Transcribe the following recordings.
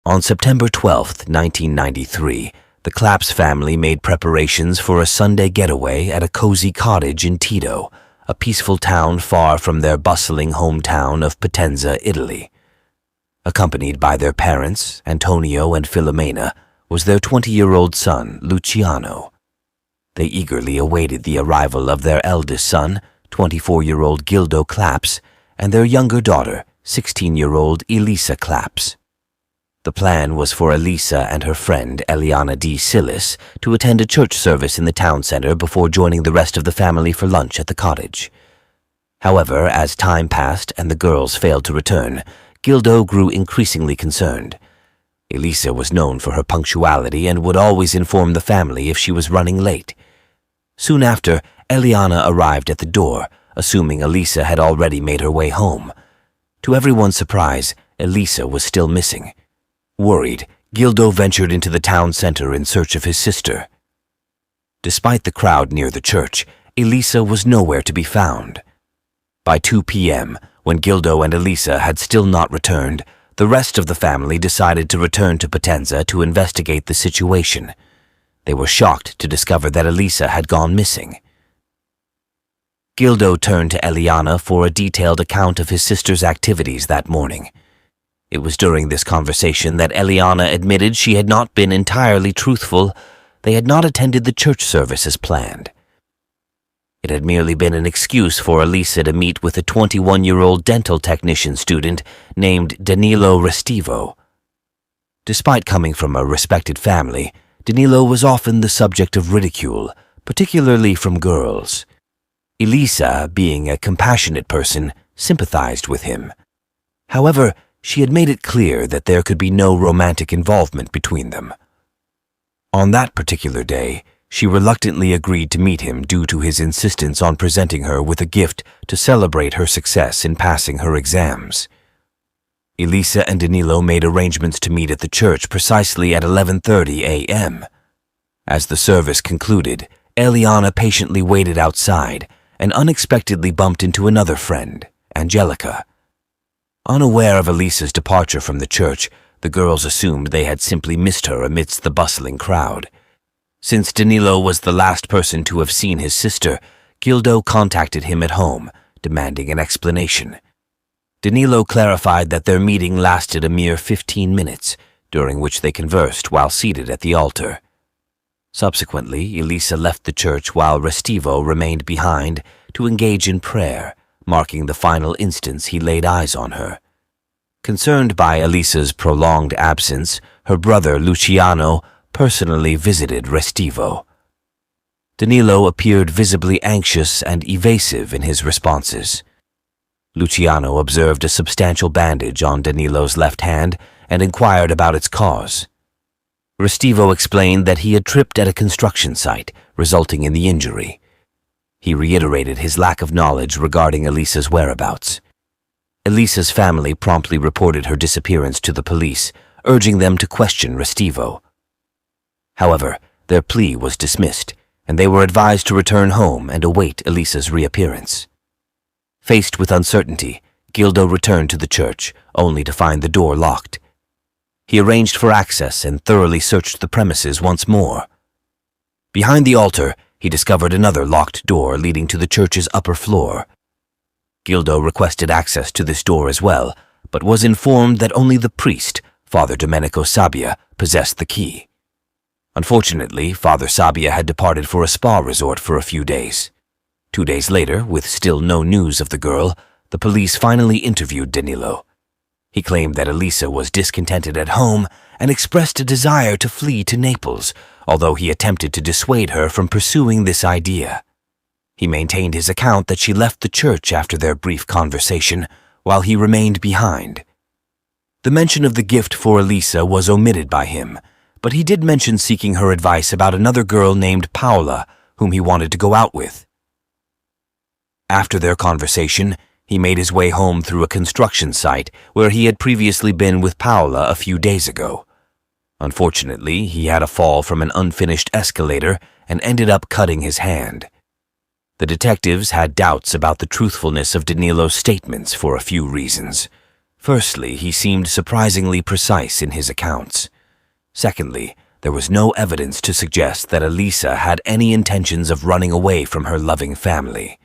On September 12, 1993, the Claps family made preparations for a Sunday getaway at a cozy cottage in Tito, a peaceful town far from their bustling hometown of Potenza, Italy. Accompanied by their parents, Antonio and Filomena, was their 20-year-old son, Luciano. They eagerly awaited the arrival of their eldest son, 24-year-old Gildo Claps, and their younger daughter, 16-year-old Elisa Claps. The plan was for Elisa and her friend, Eliana D. Silis, to attend a church service in the town center before joining the rest of the family for lunch at the cottage. However, as time passed and the girls failed to return, Gildo grew increasingly concerned. Elisa was known for her punctuality and would always inform the family if she was running late. Soon after, Eliana arrived at the door, assuming Elisa had already made her way home. To everyone's surprise, Elisa was still missing. Worried, Gildo ventured into the town center in search of his sister. Despite the crowd near the church, Elisa was nowhere to be found. By 2 p.m., when Gildo and Elisa had still not returned, the rest of the family decided to return to Potenza to investigate the situation. They were shocked to discover that Elisa had gone missing. Gildo turned to Eliana for a detailed account of his sister's activities that morning. It was during this conversation that Eliana admitted she had not been entirely truthful. They had not attended the church service as planned. It had merely been an excuse for Elisa to meet with a 21-year-old dental technician student named Danilo Restivo. Despite coming from a respected family, Danilo was often the subject of ridicule, particularly from girls. Elisa, being a compassionate person, sympathized with him. However, she had made it clear that there could be no romantic involvement between them. On that particular day, she reluctantly agreed to meet him due to his insistence on presenting her with a gift to celebrate her success in passing her exams. Elisa and Danilo made arrangements to meet at the church precisely at 11:30 a.m. As the service concluded, Eliana patiently waited outside and unexpectedly bumped into another friend, Angelica. Unaware of Elisa's departure from the church, the girls assumed they had simply missed her amidst the bustling crowd. Since Danilo was the last person to have seen his sister, Gildo contacted him at home, demanding an explanation. Danilo clarified that their meeting lasted a mere 15 minutes, during which they conversed while seated at the altar. Subsequently, Elisa left the church while Restivo remained behind to engage in prayer, marking the final instance he laid eyes on her. Concerned by Elisa's prolonged absence, her brother Luciano personally visited Restivo. Danilo appeared visibly anxious and evasive in his responses. Luciano observed a substantial bandage on Danilo's left hand and inquired about its cause. Restivo explained that he had tripped at a construction site, resulting in the injury. He reiterated his lack of knowledge regarding Elisa's whereabouts. Elisa's family promptly reported her disappearance to the police, urging them to question Restivo. However, their plea was dismissed, and they were advised to return home and await Elisa's reappearance. Faced with uncertainty, Gildo returned to the church, only to find the door locked. He arranged for access and thoroughly searched the premises once more. Behind the altar, he discovered another locked door leading to the church's upper floor. Gildo requested access to this door as well, but was informed that only the priest, Father Domenico Sabbia, possessed the key. Unfortunately, Father Sabbia had departed for a spa resort for a few days. 2 days later, with still no news of the girl, the police finally interviewed Danilo. He claimed that Elisa was discontented at home and expressed a desire to flee to Naples, although he attempted to dissuade her from pursuing this idea. He maintained his account that she left the church after their brief conversation, while he remained behind. The mention of the gift for Elisa was omitted by him, but he did mention seeking her advice about another girl named Paola, whom he wanted to go out with. After their conversation, he made his way home through a construction site where he had previously been with Paola a few days ago. Unfortunately, he had a fall from an unfinished escalator and ended up cutting his hand. The detectives had doubts about the truthfulness of Danilo's statements for a few reasons. Firstly, he seemed surprisingly precise in his accounts. Secondly, there was no evidence to suggest that Elisa had any intentions of running away from her loving family.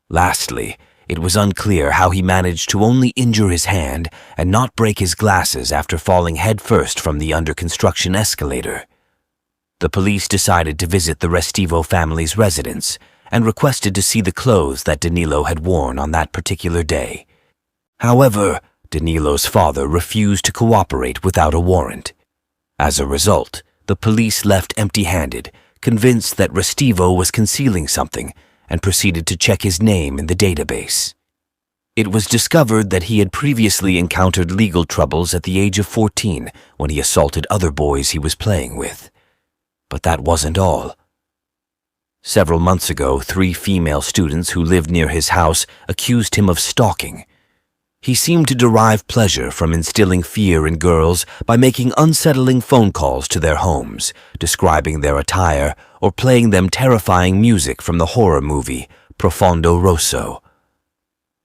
Lastly, it was unclear how he managed to only injure his hand and not break his glasses after falling headfirst from the under-construction escalator. The police decided to visit the Restivo family's residence and requested to see the clothes that Danilo had worn on that particular day. However, Danilo's father refused to cooperate without a warrant. As a result, the police left empty-handed, convinced that Restivo was concealing something, and proceeded to check his name in the database. It was discovered that he had previously encountered legal troubles at the age of 14 when he assaulted other boys he was playing with. But that wasn't all. Several months ago, 3 female students who lived near his house accused him of stalking. He seemed to derive pleasure from instilling fear in girls by making unsettling phone calls to their homes, describing their attire, or playing them terrifying music from the horror movie Profondo Rosso.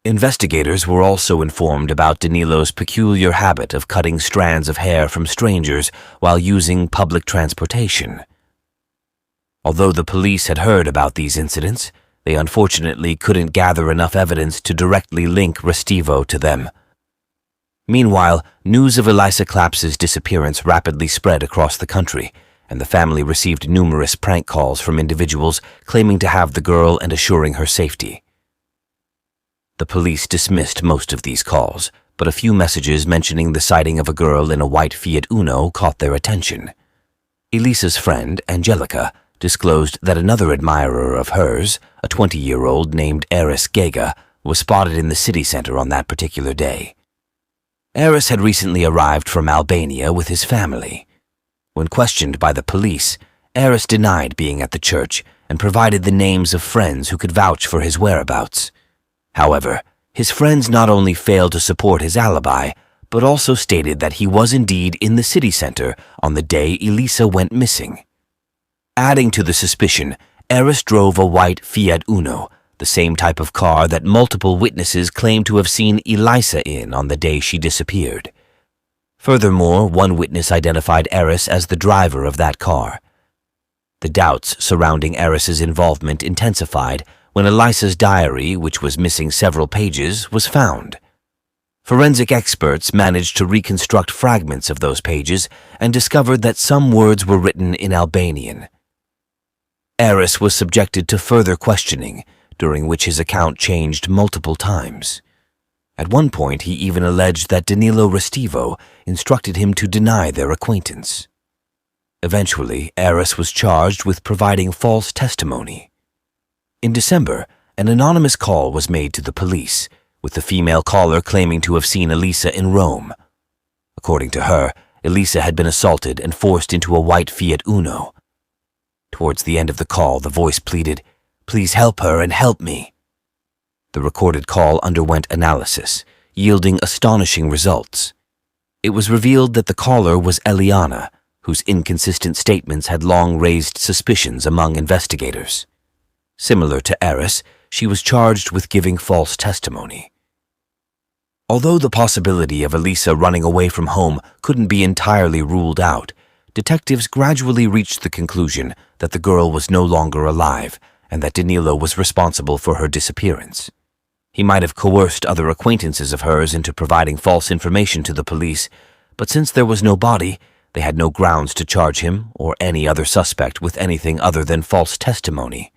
Investigators were also informed about Danilo's peculiar habit of cutting strands of hair from strangers while using public transportation. Although the police had heard about these incidents, they unfortunately couldn't gather enough evidence to directly link Restivo to them. Meanwhile, news of Elisa Claps's disappearance rapidly spread across the country, and the family received numerous prank calls from individuals claiming to have the girl and assuring her safety. The police dismissed most of these calls, but a few messages mentioning the sighting of a girl in a white Fiat Uno caught their attention. Elisa's friend, Angelica, disclosed that another admirer of hers, a 20-year-old named Eris Gega, was spotted in the city center on that particular day. Eris had recently arrived from Albania with his family. When questioned by the police, Eris denied being at the church and provided the names of friends who could vouch for his whereabouts. However, his friends not only failed to support his alibi, but also stated that he was indeed in the city center on the day Elisa went missing. Adding to the suspicion, Eris drove a white Fiat Uno, the same type of car that multiple witnesses claimed to have seen Elisa in on the day she disappeared. Furthermore, one witness identified Eris as the driver of that car. The doubts surrounding Eris's involvement intensified when Elisa's diary, which was missing several pages, was found. Forensic experts managed to reconstruct fragments of those pages and discovered that some words were written in Albanian. Eris was subjected to further questioning, during which his account changed multiple times. At one point, he even alleged that Danilo Restivo instructed him to deny their acquaintance. Eventually, Eris was charged with providing false testimony. In December, an anonymous call was made to the police, with the female caller claiming to have seen Elisa in Rome. According to her, Elisa had been assaulted and forced into a white Fiat Uno. Towards the end of the call, the voice pleaded, "Please help her and help me." The recorded call underwent analysis, yielding astonishing results. It was revealed that the caller was Eliana, whose inconsistent statements had long raised suspicions among investigators. Similar to Eris, she was charged with giving false testimony. Although the possibility of Elisa running away from home couldn't be entirely ruled out, detectives gradually reached the conclusion that the girl was no longer alive and that Danilo was responsible for her disappearance. He might have coerced other acquaintances of hers into providing false information to the police, but since there was no body, they had no grounds to charge him or any other suspect with anything other than false testimony.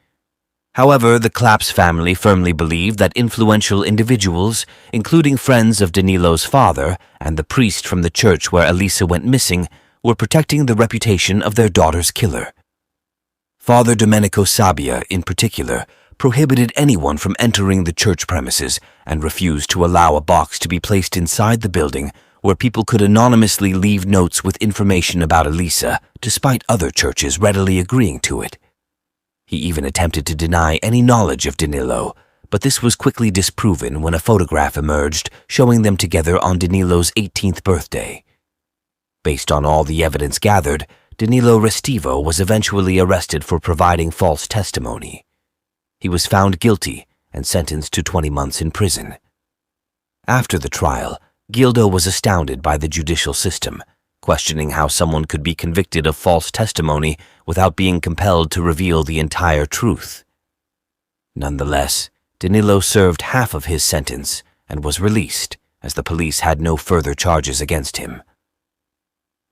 However, the Claps family firmly believed that influential individuals, including friends of Danilo's father and the priest from the church where Elisa went missing, were protecting the reputation of their daughter's killer. Father Domenico Sabbia, in particular, prohibited anyone from entering the church premises and refused to allow a box to be placed inside the building where people could anonymously leave notes with information about Elisa, despite other churches readily agreeing to it. He even attempted to deny any knowledge of Danilo, but this was quickly disproven when a photograph emerged showing them together on Danilo's 18th birthday. Based on all the evidence gathered, Danilo Restivo was eventually arrested for providing false testimony. He was found guilty and sentenced to 20 months in prison. After the trial, Gildo was astounded by the judicial system, questioning how someone could be convicted of false testimony without being compelled to reveal the entire truth. Nonetheless, Danilo served half of his sentence and was released, as the police had no further charges against him.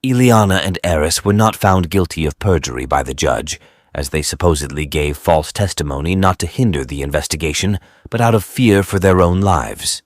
Eliana and Eris were not found guilty of perjury by the judge, as they supposedly gave false testimony not to hinder the investigation, but out of fear for their own lives.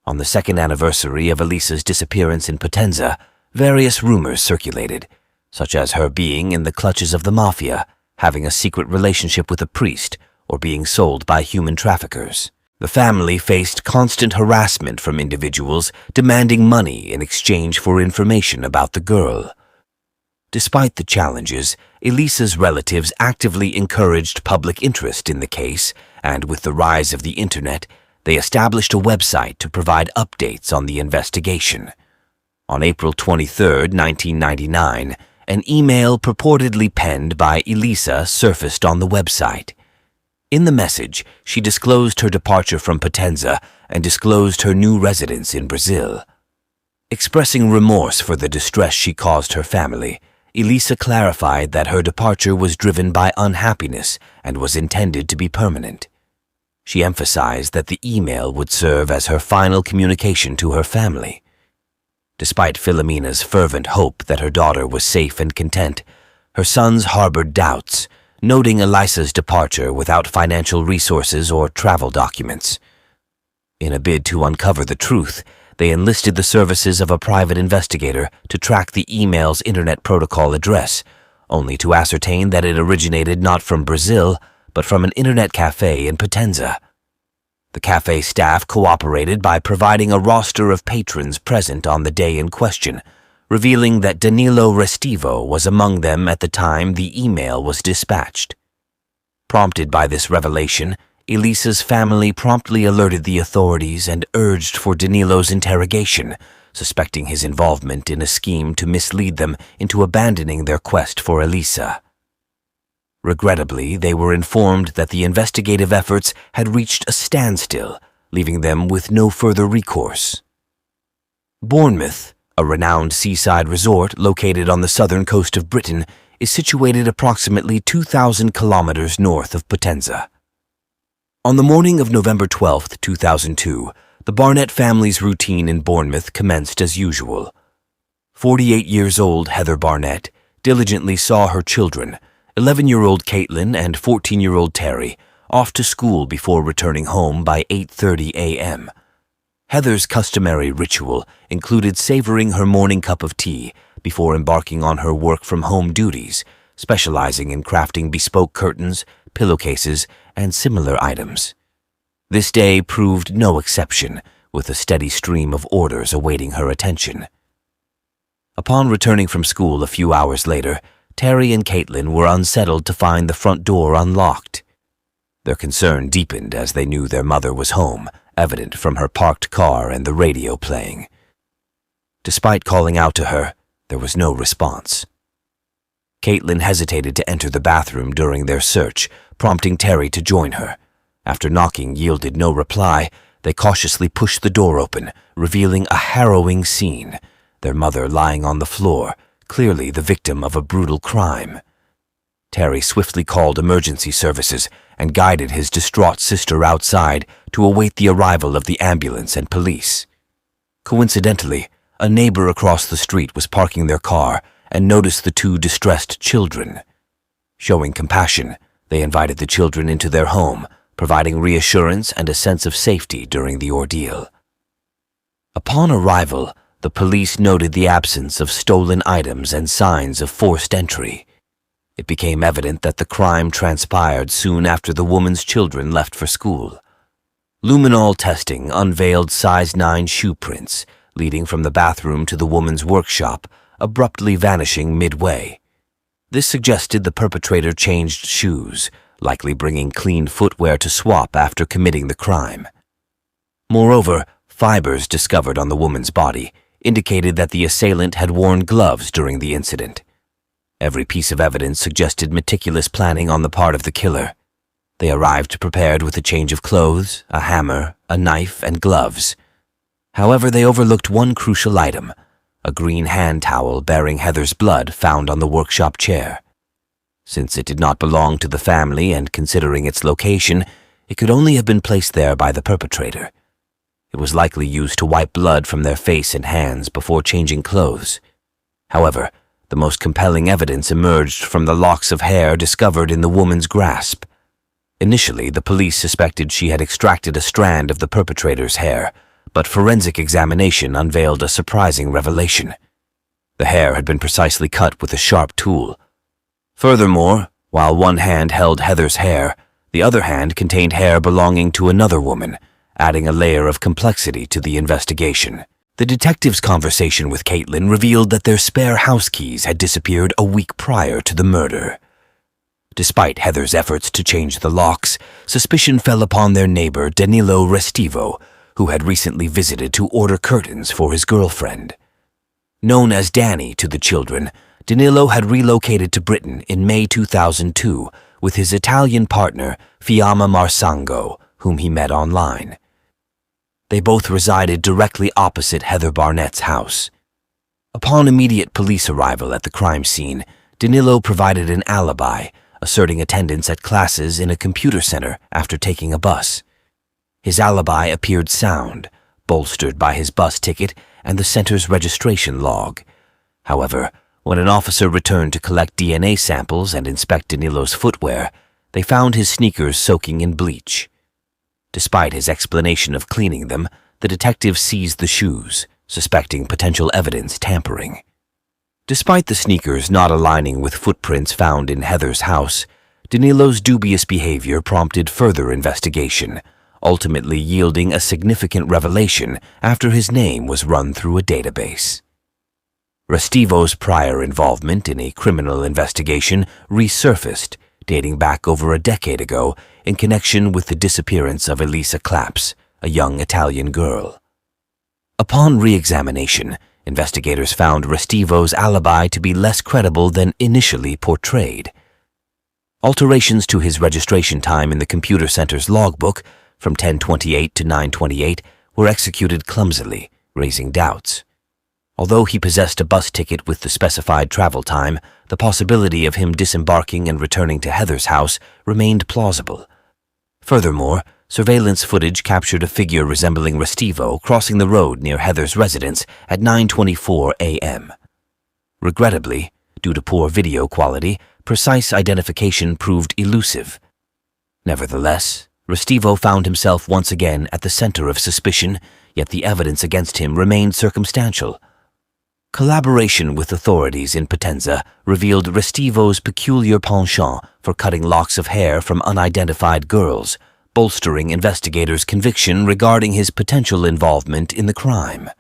On the second anniversary of Elisa's disappearance in Potenza, various rumors circulated, such as her being in the clutches of the mafia, having a secret relationship with a priest, or being sold by human traffickers. The family faced constant harassment from individuals demanding money in exchange for information about the girl. Despite the challenges, Elisa's relatives actively encouraged public interest in the case, and with the rise of the internet, they established a website to provide updates on the investigation. On April 23, 1999, an email purportedly penned by Elisa surfaced on the website. In the message, she disclosed her departure from Potenza and disclosed her new residence in Brazil. Expressing remorse for the distress she caused her family, Elisa clarified that her departure was driven by unhappiness and was intended to be permanent. She emphasized that the email would serve as her final communication to her family. Despite Filomena's fervent hope that her daughter was safe and content, her sons harbored doubts, noting Elisa's departure without financial resources or travel documents. In a bid to uncover the truth, they enlisted the services of a private investigator to track the email's internet protocol address, only to ascertain that it originated not from Brazil, but from an internet cafe in Potenza. The cafe staff cooperated by providing a roster of patrons present on the day in question, revealing that Danilo Restivo was among them at the time the email was dispatched. Prompted by this revelation, Elisa's family promptly alerted the authorities and urged for Danilo's interrogation, suspecting his involvement in a scheme to mislead them into abandoning their quest for Elisa. Regrettably, they were informed that the investigative efforts had reached a standstill, leaving them with no further recourse. Bournemouth, a renowned seaside resort located on the southern coast of Britain, is situated approximately 2,000 kilometers north of Potenza. On the morning of November 12, 2002, the Barnett family's routine in Bournemouth commenced as usual. 48 years old Heather Barnett diligently saw her children, 11-year-old Caitlin and 14-year-old Terry, off to school before returning home by 8:30 a.m. Heather's customary ritual included savoring her morning cup of tea before embarking on her work-from-home duties, specializing in crafting bespoke curtains, pillowcases, and similar items. This day proved no exception, with a steady stream of orders awaiting her attention. Upon returning from school a few hours later, Terry and Caitlin were unsettled to find the front door unlocked. Their concern deepened as they knew their mother was home, evident from her parked car and the radio playing. Despite calling out to her, there was no response. Caitlin hesitated to enter the bathroom during their search, prompting Terry to join her. After knocking yielded no reply, they cautiously pushed the door open, revealing a harrowing scene, their mother lying on the floor, clearly the victim of a brutal crime. Terry swiftly called emergency services and guided his distraught sister outside to await the arrival of the ambulance and police. Coincidentally, a neighbor across the street was parking their car and noticed the two distressed children. Showing compassion, they invited the children into their home, providing reassurance and a sense of safety during the ordeal. Upon arrival, the police noted the absence of stolen items and signs of forced entry. It became evident that the crime transpired soon after the woman's children left for school. Luminol testing unveiled size 9 shoe prints, leading from the bathroom to the woman's workshop, abruptly vanishing midway. This suggested the perpetrator changed shoes, likely bringing clean footwear to swap after committing the crime. Moreover, fibers discovered on the woman's body indicated that the assailant had worn gloves during the incident. Every piece of evidence suggested meticulous planning on the part of the killer. They arrived prepared with a change of clothes, a hammer, a knife, and gloves. However, they overlooked one crucial item, a green hand towel bearing Heather's blood found on the workshop chair. Since it did not belong to the family and considering its location, it could only have been placed there by the perpetrator. It was likely used to wipe blood from their face and hands before changing clothes. However, the most compelling evidence emerged from the locks of hair discovered in the woman's grasp. Initially, the police suspected she had extracted a strand of the perpetrator's hair, but forensic examination unveiled a surprising revelation. The hair had been precisely cut with a sharp tool. Furthermore, while one hand held Heather's hair, the other hand contained hair belonging to another woman, adding a layer of complexity to the investigation. The detective's conversation with Caitlin revealed that their spare house keys had disappeared a week prior to the murder. Despite Heather's efforts to change the locks, suspicion fell upon their neighbor Danilo Restivo, who had recently visited to order curtains for his girlfriend. Known as Danny to the children, Danilo had relocated to Britain in May 2002 with his Italian partner Fiamma Marsango, whom he met online. They both resided directly opposite Heather Barnett's house. Upon immediate police arrival at the crime scene, Danilo provided an alibi, asserting attendance at classes in a computer center after taking a bus. His alibi appeared sound, bolstered by his bus ticket and the center's registration log. However, when an officer returned to collect DNA samples and inspect Danilo's footwear, they found his sneakers soaking in bleach. Despite his explanation of cleaning them, the detective seized the shoes, suspecting potential evidence tampering. Despite the sneakers not aligning with footprints found in Heather's house, Danilo's dubious behavior prompted further investigation, ultimately yielding a significant revelation after his name was run through a database. Restivo's prior involvement in a criminal investigation resurfaced, dating back over a decade ago in connection with the disappearance of Elisa, a young Italian girl. Upon re-examination, investigators found Restivo's alibi to be less credible than initially portrayed. Alterations to his registration time in the computer center's logbook from 10:28 to 9:28 were executed clumsily, raising doubts. Although he possessed a bus ticket with the specified travel time, the possibility of him disembarking and returning to Heather's house remained plausible. Furthermore, surveillance footage captured a figure resembling Restivo crossing the road near Heather's residence at 9:24 a.m. Regrettably, due to poor video quality, precise identification proved elusive. Nevertheless, Restivo found himself once again at the center of suspicion, yet the evidence against him remained circumstantial. Collaboration with authorities in Potenza revealed Restivo's peculiar penchant for cutting locks of hair from unidentified girls, bolstering investigators' conviction regarding his potential involvement in the crime.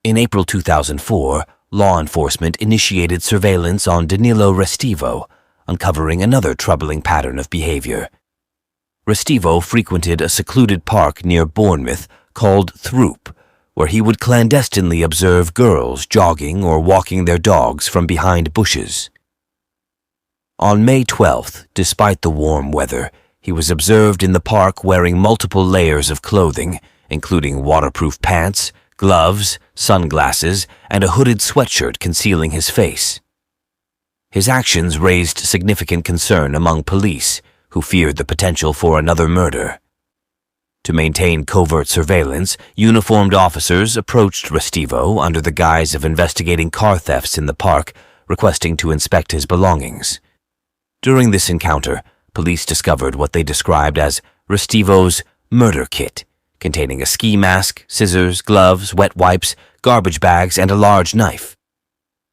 In April 2004, law enforcement initiated surveillance on Danilo Restivo, uncovering another troubling pattern of behavior. Restivo frequented a secluded park near Bournemouth called Throop, where he would clandestinely observe girls jogging or walking their dogs from behind bushes. On May 12th, despite the warm weather, he was observed in the park wearing multiple layers of clothing, including waterproof pants, gloves, sunglasses, and a hooded sweatshirt concealing his face. His actions raised significant concern among police, who feared the potential for another murder. To maintain covert surveillance, uniformed officers approached Restivo under the guise of investigating car thefts in the park, requesting to inspect his belongings. During this encounter, police discovered what they described as Restivo's murder kit, containing a ski mask, scissors, gloves, wet wipes, garbage bags, and a large knife.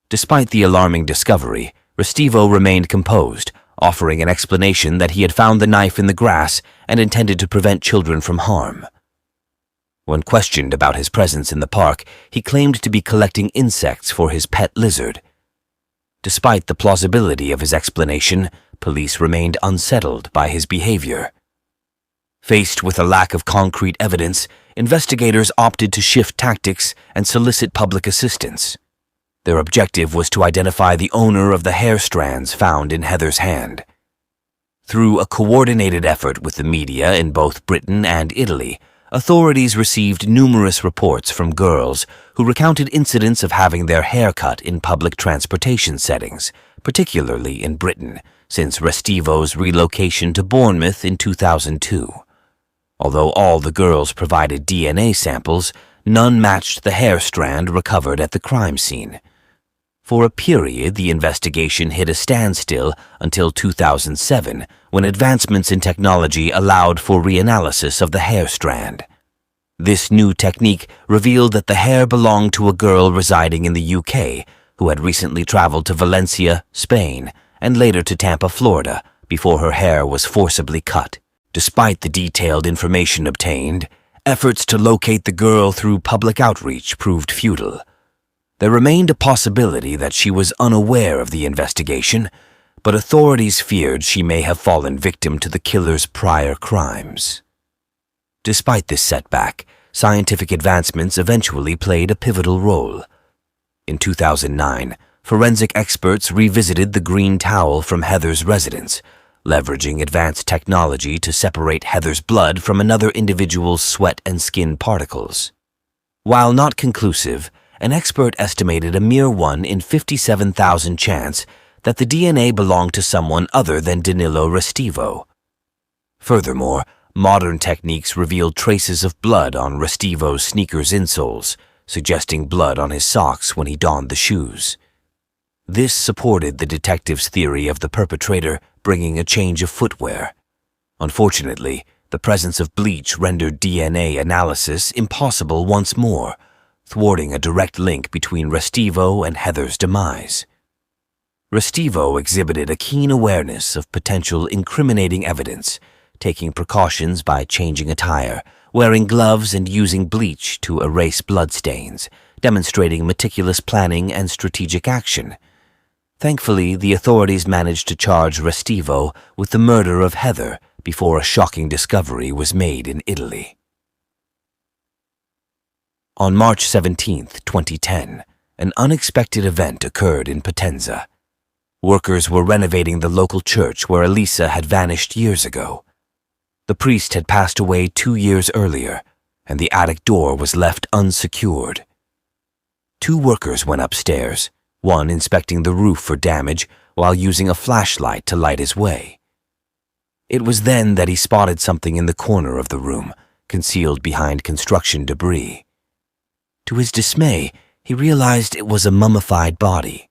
Despite the alarming discovery, Restivo remained composed, offering an explanation that he had found the knife in the grass and intended to prevent children from harm. When questioned about his presence in the park, he claimed to be collecting insects for his pet lizard. Despite the plausibility of his explanation, police remained unsettled by his behavior. Faced with a lack of concrete evidence, investigators opted to shift tactics and solicit public assistance. Their objective was to identify the owner of the hair strands found in Heather's hand. Through a coordinated effort with the media in both Britain and Italy, authorities received numerous reports from girls who recounted incidents of having their hair cut in public transportation settings, particularly in Britain, since Restivo's relocation to Bournemouth in 2002. Although all the girls provided DNA samples, none matched the hair strand recovered at the crime scene. For a period, the investigation hit a standstill until 2007, when advancements in technology allowed for reanalysis of the hair strand. This new technique revealed that the hair belonged to a girl residing in the UK who had recently traveled to Valencia, Spain, and later to Tampa, Florida, before her hair was forcibly cut. Despite the detailed information obtained, efforts to locate the girl through public outreach proved futile. There remained a possibility that she was unaware of the investigation, but authorities feared she may have fallen victim to the killer's prior crimes. Despite this setback, scientific advancements eventually played a pivotal role. In 2009, forensic experts revisited the green towel from Heather's residence, leveraging advanced technology to separate Heather's blood from another individual's sweat and skin particles. While not conclusive, an expert estimated a mere 1 in 57,000 chance that the DNA belonged to someone other than Danilo Restivo. Furthermore, modern techniques revealed traces of blood on Restivo's sneakers insoles, suggesting blood on his socks when he donned the shoes. This supported the detective's theory of the perpetrator bringing a change of footwear. Unfortunately, the presence of bleach rendered DNA analysis impossible once more, thwarting a direct link between Restivo and Heather's demise. Restivo exhibited a keen awareness of potential incriminating evidence, taking precautions by changing attire, wearing gloves, and using bleach to erase bloodstains, demonstrating meticulous planning and strategic action. Thankfully, the authorities managed to charge Restivo with the murder of Heather before a shocking discovery was made in Italy. On March 17, 2010, an unexpected event occurred in Potenza. Workers were renovating the local church where Elisa had vanished years ago. The priest had passed away 2 years earlier, and the attic door was left unsecured. 2 workers went upstairs, one inspecting the roof for damage while using a flashlight to light his way. It was then that he spotted something in the corner of the room, concealed behind construction debris. To his dismay, he realized it was a mummified body.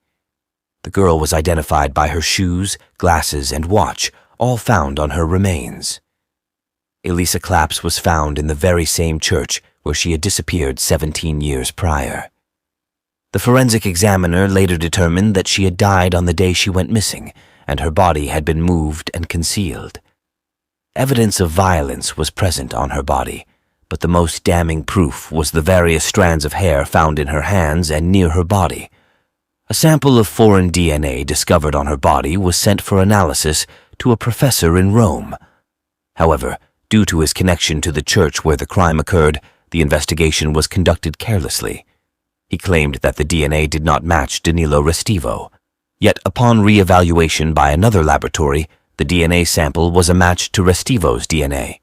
The girl was identified by her shoes, glasses, and watch, all found on her remains. Elisa Claps was found in the very same church where she had disappeared 17 years prior. The forensic examiner later determined that she had died on the day she went missing, and her body had been moved and concealed. Evidence of violence was present on her body, but the most damning proof was the various strands of hair found in her hands and near her body. A sample of foreign DNA discovered on her body was sent for analysis to a professor in Rome. However, due to his connection to the church where the crime occurred, the investigation was conducted carelessly. He claimed that the DNA did not match Danilo Restivo. Yet upon re-evaluation by another laboratory, the DNA sample was a match to Restivo's DNA.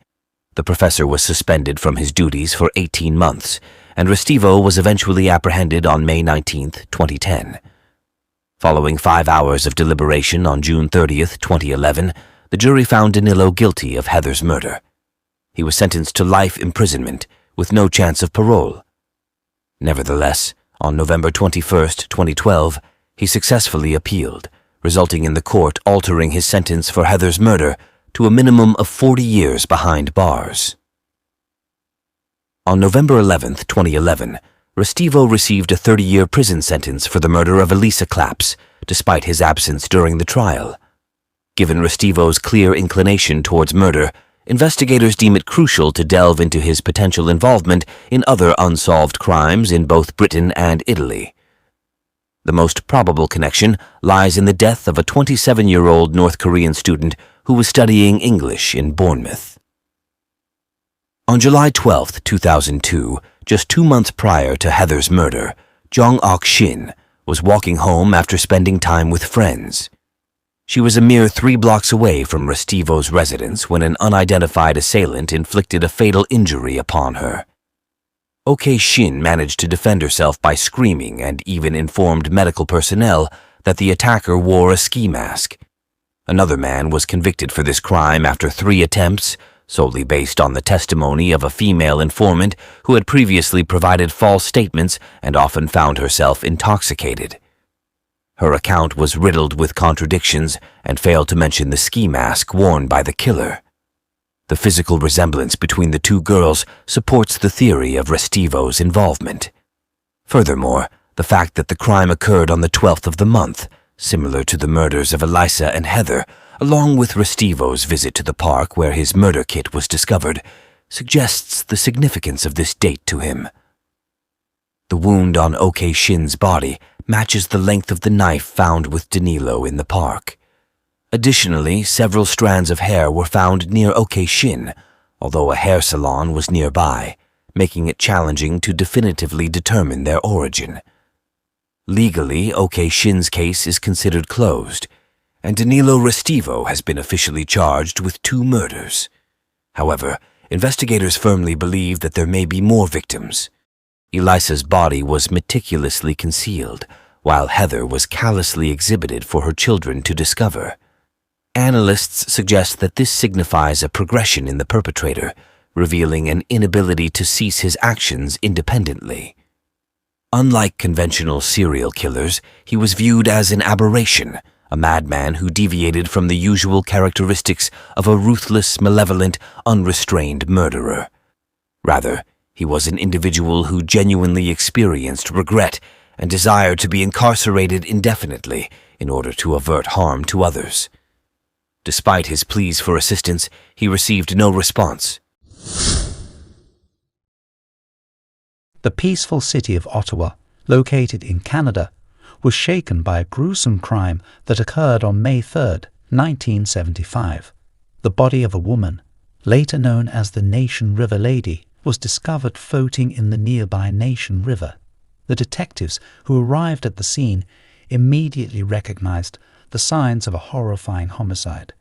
The professor was suspended from his duties for 18 months, and Restivo was eventually apprehended on May 19, 2010. Following 5 hours of deliberation on June 30, 2011, the jury found Danilo guilty of Heather's murder. He was sentenced to life imprisonment with no chance of parole. Nevertheless, on November 21, 2012, he successfully appealed, resulting in the court altering his sentence for Heather's murder to a minimum of 40 years behind bars. On November 11, 2011, Restivo received a 30-year prison sentence for the murder of Elisa Claps, despite his absence during the trial. Given Restivo's clear inclination towards murder, investigators deem it crucial to delve into his potential involvement in other unsolved crimes in both Britain and Italy. The most probable connection lies in the death of a 27-year-old North Korean student who was studying English in Bournemouth. On July 12, 2002, just 2 months prior to Heather's murder, Jong Ok Shin was walking home after spending time with friends. She was a mere 3 blocks away from Restivo's residence when an unidentified assailant inflicted a fatal injury upon her. OK Shin managed to defend herself by screaming and even informed medical personnel that the attacker wore a ski mask. Another man was convicted for this crime after 3 attempts, solely based on the testimony of a female informant who had previously provided false statements and often found herself intoxicated. Her account was riddled with contradictions and failed to mention the ski mask worn by the killer. The physical resemblance between the 2 girls supports the theory of Restivo's involvement. Furthermore, the fact that the crime occurred on the 12th of the month, similar to the murders of Elisa and Heather, along with Restivo's visit to the park where his murder kit was discovered, suggests the significance of this date to him. The wound on OK Shin's body matches the length of the knife found with Danilo in the park. Additionally, several strands of hair were found near OK Shin, although a hair salon was nearby, making it challenging to definitively determine their origin. Legally, OK Shin's case is considered closed, and Danilo Restivo has been officially charged with 2 murders. However, investigators firmly believe that there may be more victims. Elisa's body was meticulously concealed, while Heather was callously exhibited for her children to discover. Analysts suggest that this signifies a progression in the perpetrator, revealing an inability to cease his actions independently. Unlike conventional serial killers, he was viewed as an aberration, a madman who deviated from the usual characteristics of a ruthless, malevolent, unrestrained murderer. Rather, he was an individual who genuinely experienced regret and desired to be incarcerated indefinitely in order to avert harm to others. Despite his pleas for assistance, he received no response. The peaceful city of Ottawa, located in Canada, was shaken by a gruesome crime that occurred on May 3, 1975. The body of a woman, later known as the Nation River Lady, was discovered floating in the nearby Nation River. The detectives who arrived at the scene immediately recognized the signs of a horrifying homicide.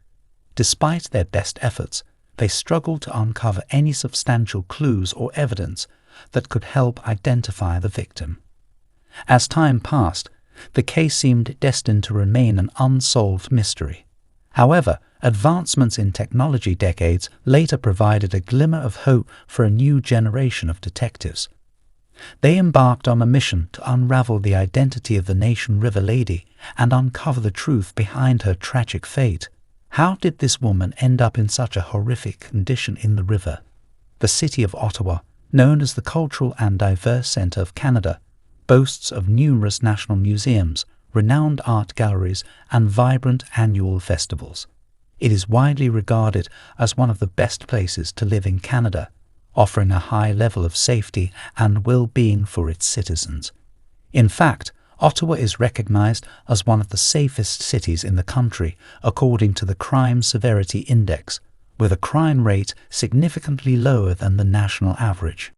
Despite their best efforts, they struggled to uncover any substantial clues or evidence that could help identify the victim. As time passed, the case seemed destined to remain an unsolved mystery. However, advancements in technology decades later provided a glimmer of hope for a new generation of detectives. They embarked on a mission to unravel the identity of the Nation River Lady and uncover the truth behind her tragic fate. How did this woman end up in such a horrific condition in the river? The city of Ottawa, known as the Cultural and Diverse Centre of Canada, boasts of numerous national museums, renowned art galleries, and vibrant annual festivals. It is widely regarded as one of the best places to live in Canada, offering a high level of safety and well-being for its citizens. In fact, Ottawa is recognized as one of the safest cities in the country according to the Crime Severity Index, with a crime rate significantly lower than the national average.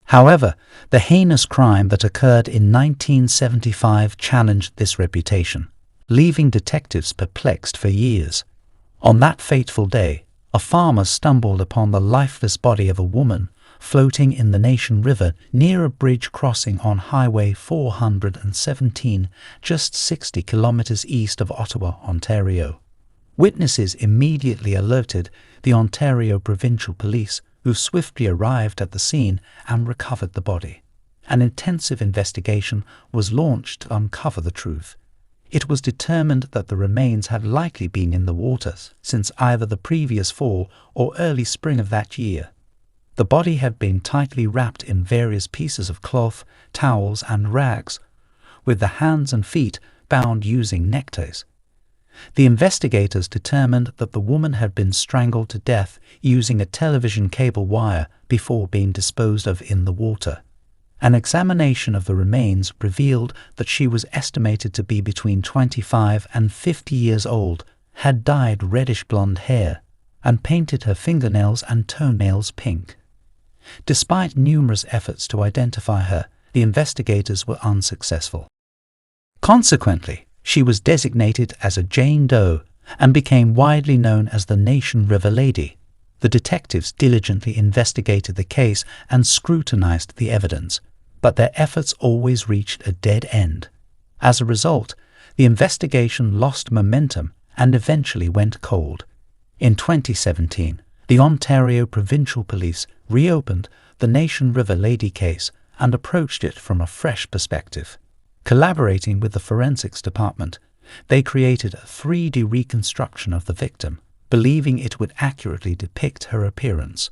However, the heinous crime that occurred in 1975 challenged this reputation, leaving detectives perplexed for years. On that fateful day, a farmer stumbled upon the lifeless body of a woman floating in the Nation River near a bridge crossing on Highway 417, just 60 kilometers east of Ottawa, Ontario. Witnesses immediately alerted the Ontario Provincial Police, who swiftly arrived at the scene and recovered the body. An intensive investigation was launched to uncover the truth. It was determined that the remains had likely been in the waters since either the previous fall or early spring of that year. The body had been tightly wrapped in various pieces of cloth, towels, and rags, with the hands and feet bound using neckties. The investigators determined that the woman had been strangled to death using a television cable wire before being disposed of in the water. An examination of the remains revealed that she was estimated to be between 25 and 50 years old, had dyed reddish-blonde hair, and painted her fingernails and toenails pink. Despite numerous efforts to identify her, the investigators were unsuccessful. Consequently, She was designated as a Jane Doe and became widely known as the Nation River Lady. The detectives diligently investigated the case and scrutinized the evidence, but their efforts always reached a dead end. As a result, the investigation lost momentum and eventually went cold. In 2017, the Ontario Provincial Police reopened the Nation River Lady case and approached it from a fresh perspective. Collaborating with the forensics department, they created a 3D reconstruction of the victim, believing it would accurately depict her appearance.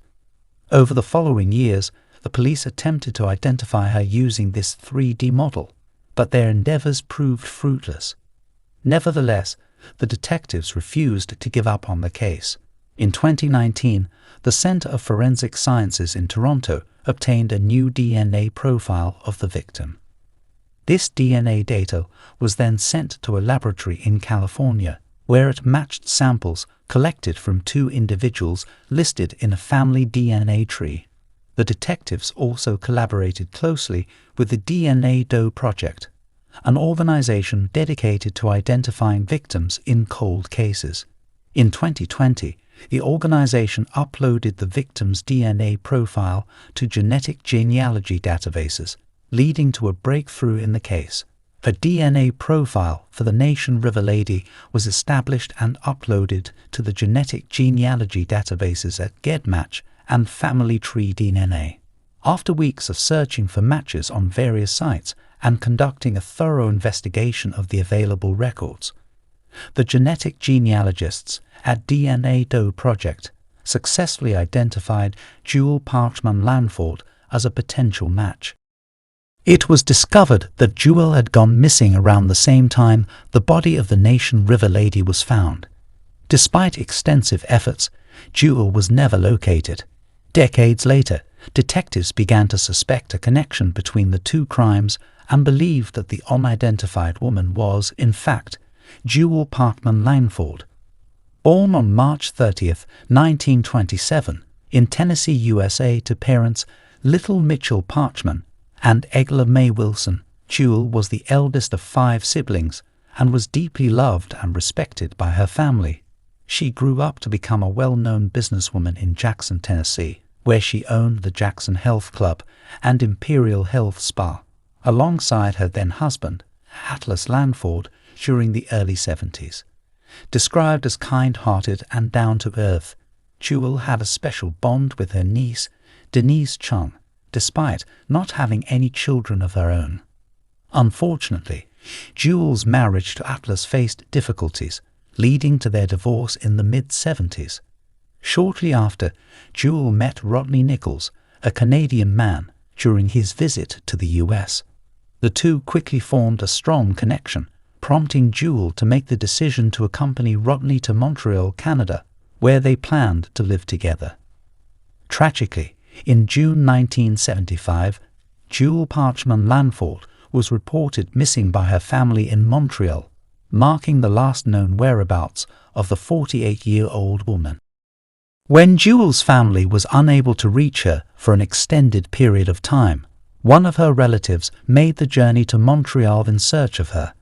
Over the following years, the police attempted to identify her using this 3D model, but their endeavors proved fruitless. Nevertheless, the detectives refused to give up on the case. In 2019, the Centre of Forensic Sciences in Toronto obtained a new DNA profile of the victim. This DNA data was then sent to a laboratory in California, where it matched samples collected from 2 individuals listed in a family DNA tree. The detectives also collaborated closely with the DNA Doe Project, an organization dedicated to identifying victims in cold cases. In 2020, the organization uploaded the victim's DNA profile to genetic genealogy databases, leading to a breakthrough in the case. A DNA profile for the Nation River Lady was established and uploaded to the genetic genealogy databases at GEDmatch and Family Tree DNA. After weeks of searching for matches on various sites and conducting a thorough investigation of the available records, the genetic genealogists at DNA Doe Project successfully identified Jewel Parchman Lanford as a potential match. It was discovered that Jewel had gone missing around the same time the body of the Nation River Lady was found. Despite extensive efforts, Jewel was never located. Decades later, detectives began to suspect a connection between the 2 crimes and believed that the unidentified woman was, in fact, Jewel Parchman Lanford. Born on March 30, 1927, in Tennessee, USA, to parents Little Mitchell Parchman and Egla May Wilson, Jewel was the eldest of 5 siblings and was deeply loved and respected by her family. She grew up to become a well-known businesswoman in Jackson, Tennessee, where she owned the Jackson Health Club and Imperial Health Spa, alongside her then-husband, Atlas Lanford, during the early 70s. Described as kind-hearted and down-to-earth, Jewel had a special bond with her niece, Denise Chung, despite not having any children of her own. Unfortunately, Jewel's marriage to Atlas faced difficulties, leading to their divorce in the mid-70s. Shortly after, Jewel met Rodney Nichols, a Canadian man, during his visit to the US. The two quickly formed a strong connection, prompting Jewel to make the decision to accompany Rodney to Montreal, Canada, where they planned to live together. Tragically, in June 1975, Jewel Parchman Lanford was reported missing by her family in Montreal, marking the last known whereabouts of the 48-year-old woman. When Jewel's family was unable to reach her for an extended period of time, one of her relatives made the journey to Montreal in search of her.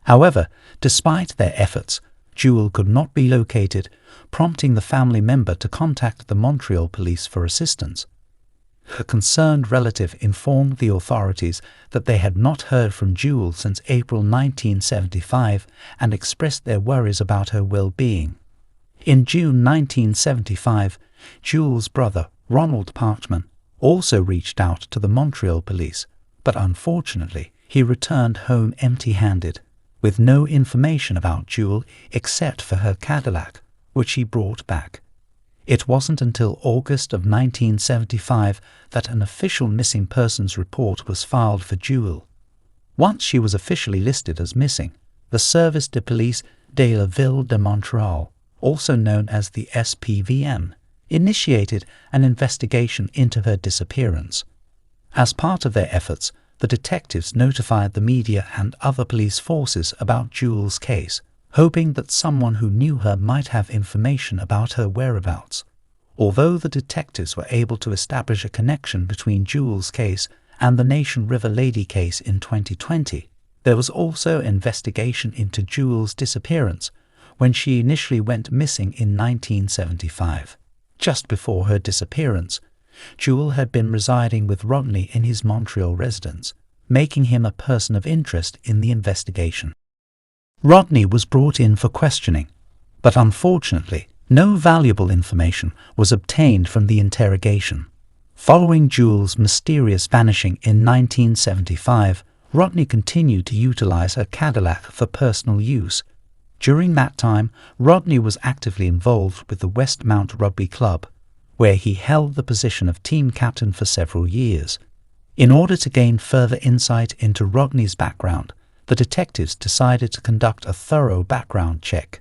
However, despite their efforts, Jewel could not be located, prompting the family member to contact the Montreal police for assistance. Her concerned relative informed the authorities that they had not heard from Jewel since April 1975 and expressed their worries about her well-being. In June 1975, Jewel's brother, Ronald Parchman, also reached out to the Montreal police, but unfortunately he returned home empty-handed, with no information about Jewel except for her Cadillac, which he brought back. It wasn't until August of 1975 that an official missing persons report was filed for Jewel. Once she was officially listed as missing, the Service de Police de la Ville de Montréal, also known as the SPVM, initiated an investigation into her disappearance. As part of their efforts, the detectives notified the media and other police forces about Jewel's case, hoping that someone who knew her might have information about her whereabouts. Although the detectives were able to establish a connection between Jewel's case and the Nation River Lady case in 2020, There was also an investigation into Jewel's disappearance when she initially went missing in 1975. Just before her disappearance, Jewel had been residing with Rodney in his Montreal residence, making him a person of interest in the investigation. Rodney was brought in for questioning, but unfortunately, no valuable information was obtained from the interrogation. Following Jewel's mysterious vanishing in 1975, Rodney continued to utilize her Cadillac for personal use. During that time, Rodney was actively involved with the Westmount Rugby Club, where he held the position of team captain for several years. In order to gain further insight into Rodney's background, the detectives decided to conduct a thorough background check.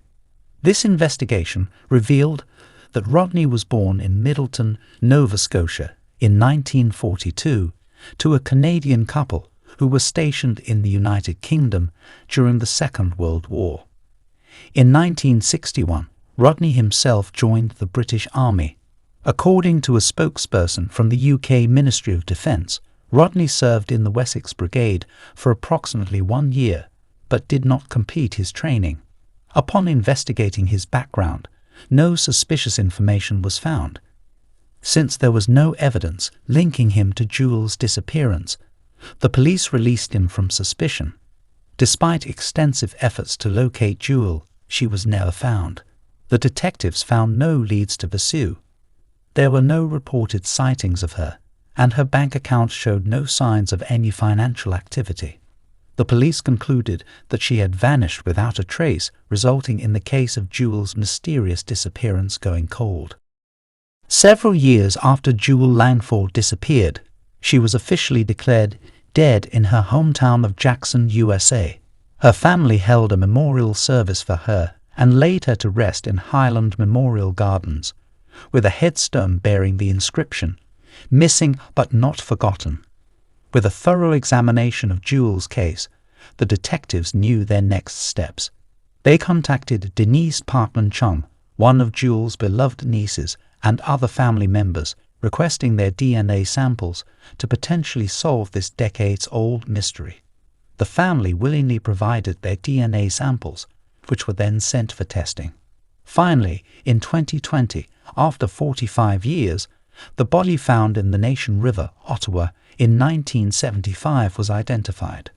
This investigation revealed that Rodney was born in Middleton, Nova Scotia, in 1942 to a Canadian couple who were stationed in the United Kingdom during the Second World War. In 1961, Rodney himself joined the British Army. According to a spokesperson from the UK Ministry of Defence, Rodney served in the Wessex Brigade for approximately 1 year, but did not complete his training. Upon investigating his background, no suspicious information was found. Since there was no evidence linking him to Jewel's disappearance, the police released him from suspicion. Despite extensive efforts to locate Jewel, she was never found. The detectives found no leads to pursue. There were no reported sightings of her, and her bank account showed no signs of any financial activity. The police concluded that she had vanished without a trace, resulting in the case of Jewel's mysterious disappearance going cold. Several years after Jewel Langford disappeared, she was officially declared dead in her hometown of Jackson, USA. Her family held a memorial service for her and laid her to rest in Highland Memorial Gardens, with a headstone bearing the inscription, "Missing but not forgotten." With a thorough examination of Jewel's case, the detectives knew their next steps. They contacted Denise Parkman-Chung, one of Jewel's beloved nieces, and other family members, requesting their DNA samples to potentially solve this decades-old mystery. The family willingly provided their DNA samples, which were then sent for testing. Finally, in 2020, after 45 years, the body found in the Nation River, Ottawa, in 1975 was identified.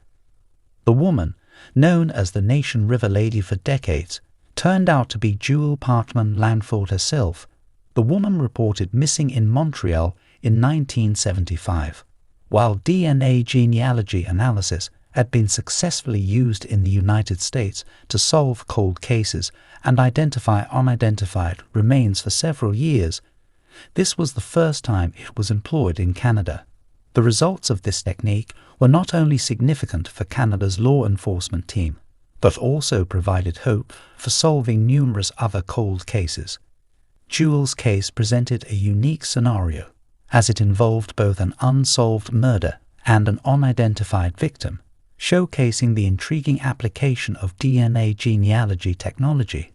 The woman, known as the Nation River Lady for decades, turned out to be Jewel Parkman Langford herself. The woman reported missing in Montreal in 1975. While DNA genealogy analysis had been successfully used in the United States to solve cold cases and identify unidentified remains for several years, this was the first time it was employed in Canada. The results of this technique were not only significant for Canada's law enforcement team, but also provided hope for solving numerous other cold cases. Jewel's case presented a unique scenario, as it involved both an unsolved murder and an unidentified victim, showcasing the intriguing application of DNA genealogy technology.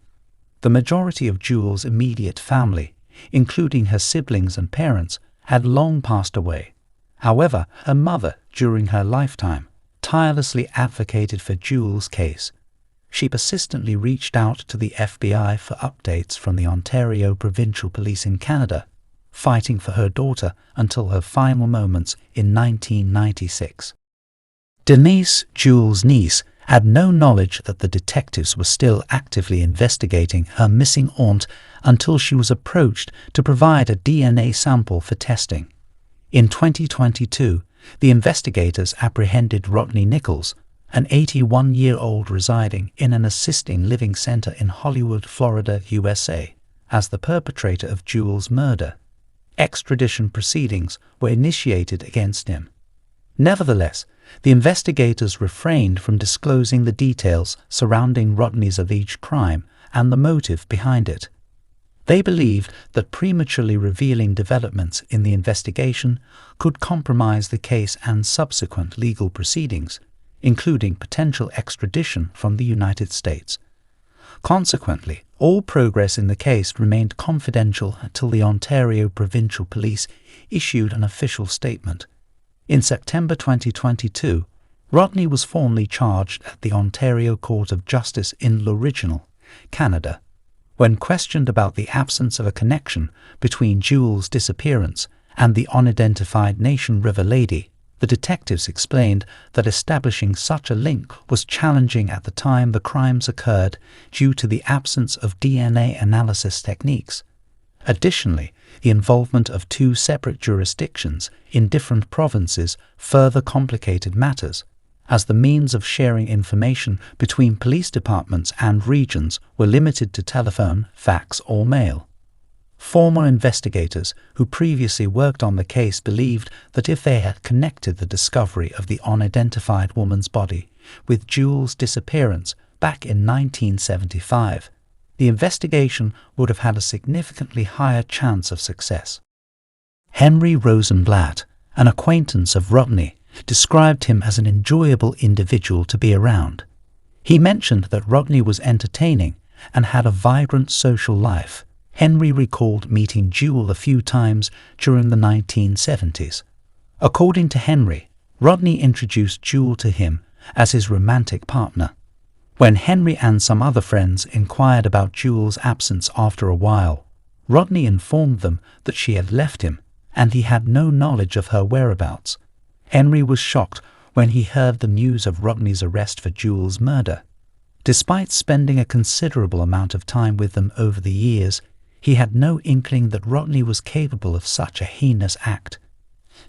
The majority of Jewel's immediate family, including her siblings and parents, had long passed away. However, her mother, during her lifetime, tirelessly advocated for Jewel's case. She persistently reached out to the FBI for updates from the Ontario Provincial Police in Canada, fighting for her daughter until her final moments in 1996. Denise, Jewel's niece, had no knowledge that the detectives were still actively investigating her missing aunt until she was approached to provide a DNA sample for testing. In 2022, the investigators apprehended Rodney Nichols, an 81-year-old residing in an assisted living center in Hollywood, Florida, USA, as the perpetrator of Jewel's murder. Extradition proceedings were initiated against him. Nevertheless, the investigators refrained from disclosing the details surrounding Rodney's alleged crime and the motive behind it. They believed that prematurely revealing developments in the investigation could compromise the case and subsequent legal proceedings, including potential extradition from the United States. Consequently, all progress in the case remained confidential until the Ontario Provincial Police issued an official statement. In September 2022, Rodney was formally charged at the Ontario Court of Justice in L'Original, Canada. When questioned about the absence of a connection between Jewel's disappearance and the unidentified Nation River lady, the detectives explained that establishing such a link was challenging at the time the crimes occurred due to the absence of DNA analysis techniques. Additionally, the involvement of two separate jurisdictions in different provinces further complicated matters, as the means of sharing information between police departments and regions were limited to telephone, fax, or mail. Former investigators who previously worked on the case believed that if they had connected the discovery of the unidentified woman's body with Jewel's disappearance back in 1975, the investigation would have had a significantly higher chance of success. Henry Rosenblatt, an acquaintance of Rodney, described him as an enjoyable individual to be around. He mentioned that Rodney was entertaining and had a vibrant social life. Henry recalled meeting Jewel a few times during the 1970s. According to Henry, Rodney introduced Jewel to him as his romantic partner. When Henry and some other friends inquired about Jewel's absence after a while, Rodney informed them that she had left him and he had no knowledge of her whereabouts. Henry was shocked when he heard the news of Rodney's arrest for Jewel's murder. Despite spending a considerable amount of time with them over the years, he had no inkling that Rodney was capable of such a heinous act.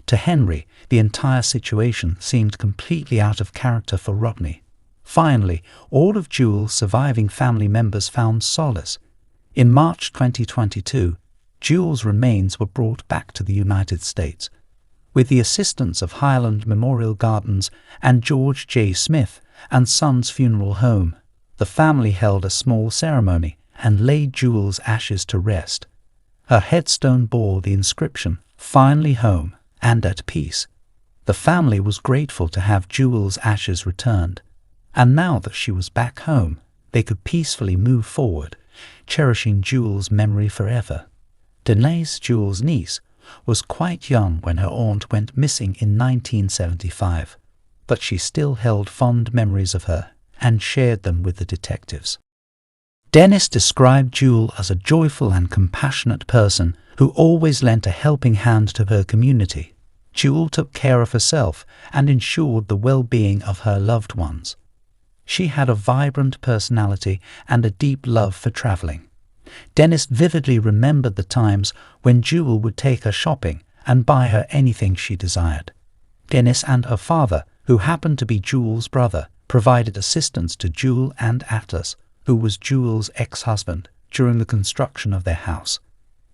To Henry, the entire situation seemed completely out of character for Rodney. Finally, all of Jewel's surviving family members found solace. In March 2022, Jewel's remains were brought back to the United States. With the assistance of Highland Memorial Gardens and George J. Smith and Sons Funeral Home, the family held a small ceremony and laid Jewel's ashes to rest. Her headstone bore the inscription, "Finally home and at peace." The family was grateful to have Jewel's ashes returned, and now that she was back home, they could peacefully move forward, cherishing Jewel's memory forever. Denise, Jewel's niece, was quite young when her aunt went missing in 1975, but she still held fond memories of her and shared them with the detectives. Dennis described Jewel as a joyful and compassionate person who always lent a helping hand to her community. Jewel took care of herself and ensured the well-being of her loved ones. She had a vibrant personality and a deep love for traveling. Dennis vividly remembered the times when Jewel would take her shopping and buy her anything she desired. Dennis and her father, who happened to be Jewel's brother, provided assistance to Jewel and Atlas, who was Jewel's ex-husband, during the construction of their house.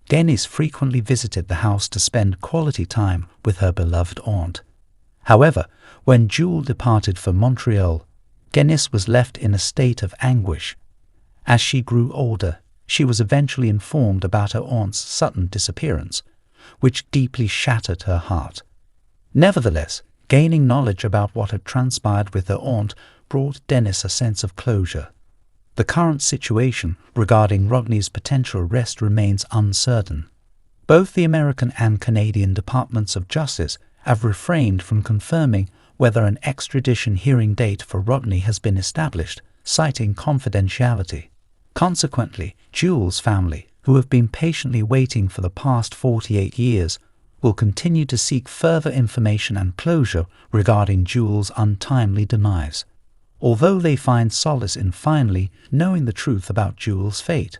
Dennis frequently visited the house to spend quality time with her beloved aunt. However, when Jewel departed for Montreal, Dennis was left in a state of anguish. As she grew older, she was eventually informed about her aunt's sudden disappearance, which deeply shattered her heart. Nevertheless, gaining knowledge about what had transpired with her aunt brought Dennis a sense of closure. The current situation regarding Rodney's potential arrest remains uncertain. Both the American and Canadian Departments of Justice have refrained from confirming whether an extradition hearing date for Rodney has been established, citing confidentiality. Consequently, Jewel's family, who have been patiently waiting for the past 48 years, will continue to seek further information and closure regarding Jewel's untimely demise, although they find solace in finally knowing the truth about Jewel's fate.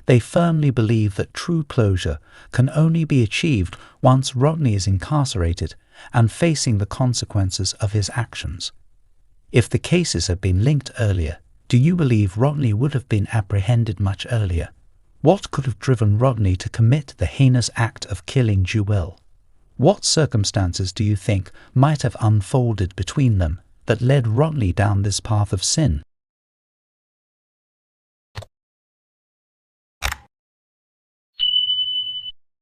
They firmly believe that true closure can only be achieved once Rodney is incarcerated and facing the consequences of his actions. If the cases had been linked earlier, do you believe Rodney would have been apprehended much earlier? What could have driven Rodney to commit the heinous act of killing Jewel? What circumstances do you think might have unfolded between them that led Rodney down this path of sin?